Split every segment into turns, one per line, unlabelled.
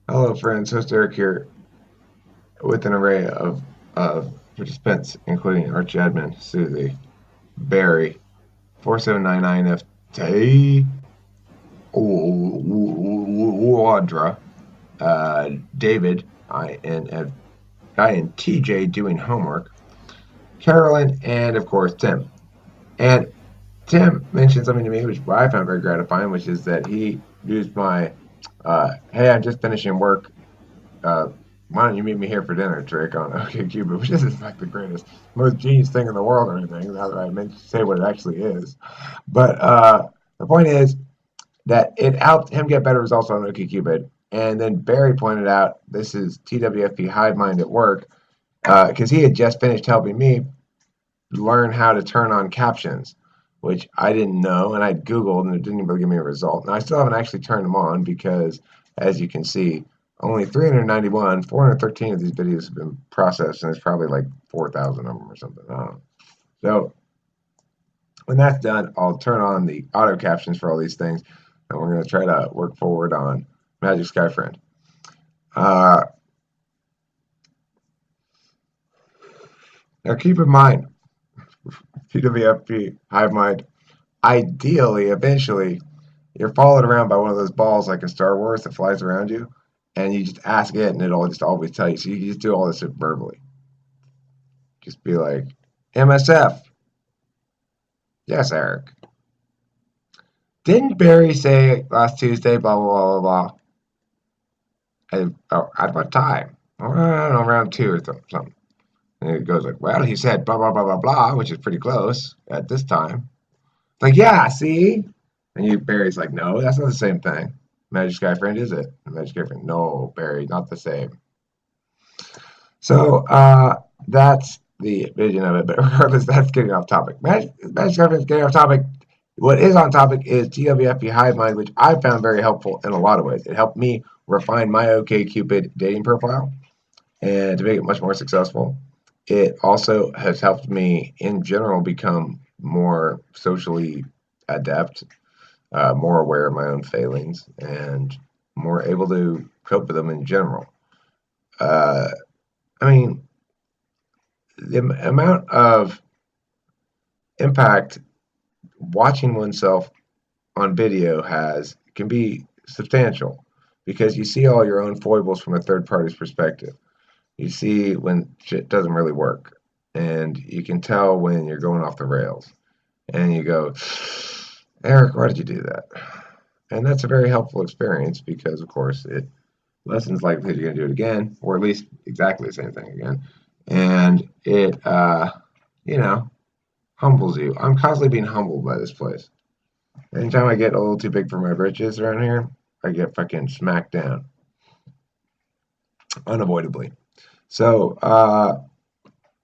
Hello, friends. Host Eric here with an array of participants, including Archie Edmond, Susie, Barry, 4799FT, Audra, David, I and TJ doing homework, Carolyn, and of course Tim. And Tim mentioned something to me which I found very gratifying, which is that he used my, hey, I'm just finishing work. uh, why don't you meet me here for dinner trick on OkCupid, which isn't like the greatest, most genius thing in the world or anything, now that I meant to say what it actually is. But the point is that it helped him get better results on OkCupid. And then Barry pointed out this is TwFP Hive Mind at work because he had just finished helping me learn how to turn on captions, which I didn't know, and I Googled, and it didn't really give me a result. Now, I still haven't actually turned them on because, as you can see, only 391, 413 of these videos have been processed, and there's probably like 4,000 of them or something. I don't know. So when that's done, I'll turn on the auto captions for all these things, and we're going to try to work forward on Magic Sky Friend. Uh, Now, keep in mind, TWFP, Hive Mind, ideally, eventually, you're followed around by one of those balls like in Star Wars that flies around you, and you just ask it, and it'll just always tell you. So you can just do all this verbally. Just be like, MSF. Yes, Eric. Didn't Barry say last Tuesday, blah, blah, blah, blah, blah? At what time? I don't know, around 2 or something. And it goes like, well, he said blah, blah, blah, blah, blah, which is pretty close at this time. Like, yeah, see? And Barry's like, no, that's not the same thing. Magic Sky Friend, is it? Magic Sky Friend, no, Barry, not the same. So that's the vision of it. But regardless, that's getting off topic. Magic Sky Friend is getting off topic. What is on topic is TWFP Hive Mind, which I found very helpful in a lot of ways. It helped me refine my OkCupid dating profile and to make it much more successful. It also has helped me in general become more socially adept, more aware of my own failings, and more able to cope with them in general. Uh, I mean, the amount of impact watching oneself on video has can be substantial because you see all your own foibles from a third party's perspective. You see when shit doesn't really work, and you can tell when you're going off the rails, and you go, Eric, why did you do that? And that's a very helpful experience because, of course, it lessens likelihood you're going to do it again, or at least exactly the same thing again. And it, you know, humbles you. I'm constantly being humbled by this place. Anytime I get a little too big for my britches around here, I get fucking smacked down unavoidably. So,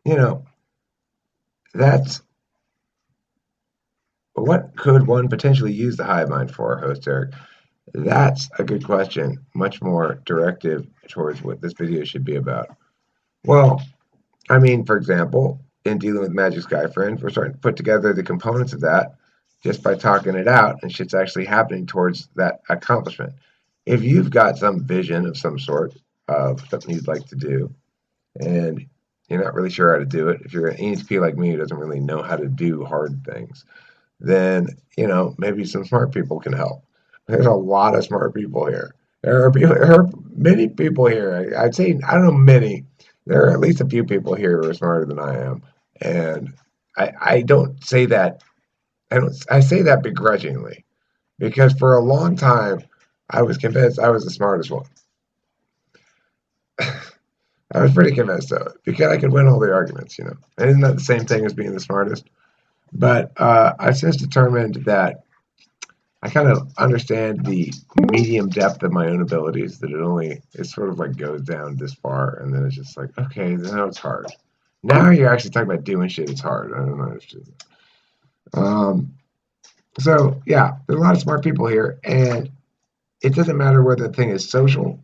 you know, that's what could one potentially use the hive mind for, host Eric? That's a good question. Much more directive towards what this video should be about. Well, I mean, for example, in dealing with Magic Sky Friends, we're starting to put together the components of that just by talking it out, and shit's actually happening towards that accomplishment. If you've got some vision of some sort of something you'd like to do, and you're not really sure how to do it, if you're an ESP like me who doesn't really know how to do hard things, then maybe some smart people can help. There's a lot of smart people here. There are many people here. I'd say I don't know many. There are at least a few people here who are smarter than I am, and I don't say that. I say that begrudgingly because for a long time I was convinced I was the smartest one. I was pretty convinced of it because I could win all the arguments, And isn't that the same thing as being the smartest? But I've since determined that I kind of understand the medium depth of my own abilities. That it sort of like goes down this far, and then it's just like, okay, now it's hard. Now you're actually talking about doing shit. It's hard. I don't know. Um, so yeah, there's a lot of smart people here, and it doesn't matter whether the thing is social,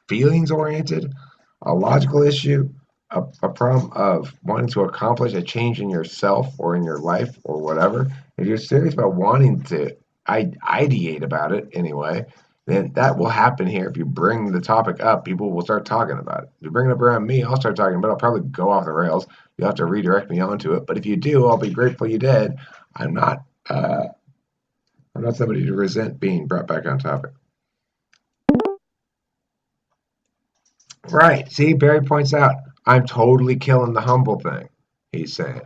feelings oriented, a logical issue, a problem of wanting to accomplish a change in yourself or in your life or whatever. If you're serious about wanting to ideate about it anyway, then that will happen here. If you bring the topic up, people will start talking about it. If you bring it up around me, I'll start talking about it. I'll probably go off the rails. You'll have to redirect me onto it. But if you do, I'll be grateful you did. I'm not. I'm not somebody to resent being brought back on topic. Right. See, Barry points out, I'm totally killing the humble thing. He's saying,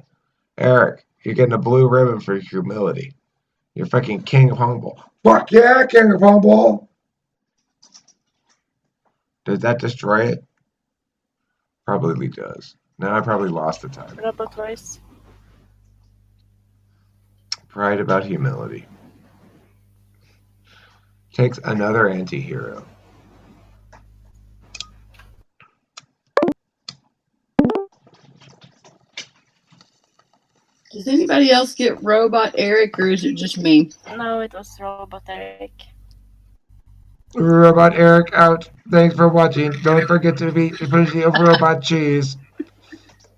Eric, you're getting a blue ribbon for humility. You're fucking king of humble. Fuck yeah, king of humble. Does that destroy it? Probably does. Now I probably lost the time.
Robot voice.
Pride about humility. Takes another anti-hero.
Does anybody else get Robot Eric, or is it just me?
No, it was Robot Eric.
Robot Eric out. Thanks for watching. Don't forget to be appreciative of robot cheese.